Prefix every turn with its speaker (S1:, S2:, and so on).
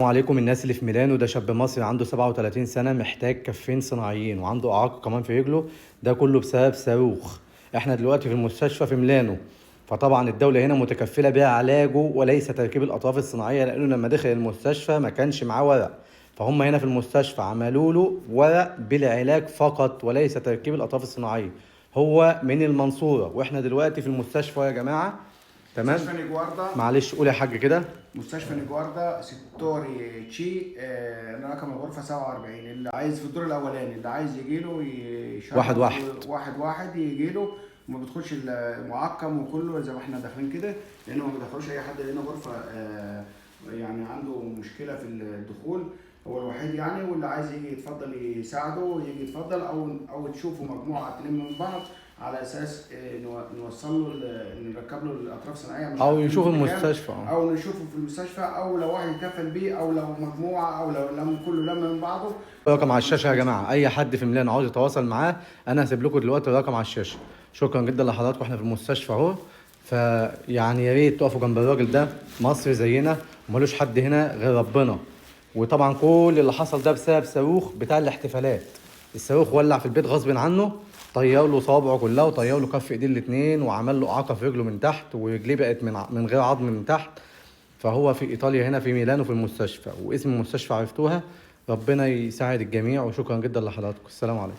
S1: السلام عليكم. الناس اللي في ميلانو ده شاب مصري عنده 37 سنة محتاج كفين صناعيين وعنده إعاقة كمان في رجله. ده كله بسبب صاروخ. احنا دلوقتي في المستشفى في ميلانو، فطبعا الدولة هنا متكفلة بعلاجه وليس تركيب الأطراف الصناعية، لأنه لما دخل المستشفى ما كانش معاه ورق. فهم هنا في المستشفى عملوا له ورق بالعلاج فقط وليس تركيب الأطراف الصناعية. هو من المنصورة واحنا دلوقتي في المستشفى يا جماعة. تمام.
S2: مستشفى نيجواردا.
S1: معلش قول يا حاج كده.
S2: مستشفى نيجواردا سيكتوري تشي، رقم الغرفة 47. اللي عايز في الدور الأولاني، اللي عايز يجيله يشرف
S1: واحد
S2: واحد يجيله. وما بيدخلش المعقم وكله زي ما احنا داخلين كده، لأنه ما بيدخلوش أي حد، لأنه غرفة يعني عنده مشكلة في الدخول. هو الوحيد يعني، واللي عايز يجي يتفضل يساعده يجي يتفضل، أو تشوفوا مجموعة تلم من بعض على اساس نوصل له، نركب له الاطراف الصناعيه، مش
S1: او
S2: عارفين
S1: يشوف
S2: في كام،
S1: المستشفى.
S2: او نشوفه في المستشفى، او لو واحد يكفل بيه، او لو مجموعه، او لو كله لم من بعضه.
S1: رقم على الشاشه يا جماعه، اي حد في ميلان عاوز يتواصل معاه انا هسيب لكم دلوقتي الرقم على الشاشه. شكرا جدا لحضراتكم. احنا في المستشفى اهو، فيعني يا ريت تقفوا جنب الراجل ده، مصري زينا ومالوش حد هنا غير ربنا. وطبعا كل اللي حصل ده بسبب صاروخ بتاع الاحتفالات. الصاروخ ولع في البيت غصب عنه، طير له صوابعه كلها وطير له كف ايديه الاثنين وعمل له اعاقه في رجله من تحت، ورجليه بقت من غير عظم من تحت. فهو في ايطاليا هنا في ميلانو في المستشفى، واسم المستشفى عرفتوها. ربنا يساعد الجميع، وشكرا جدا لحضراتكم. السلام عليكم.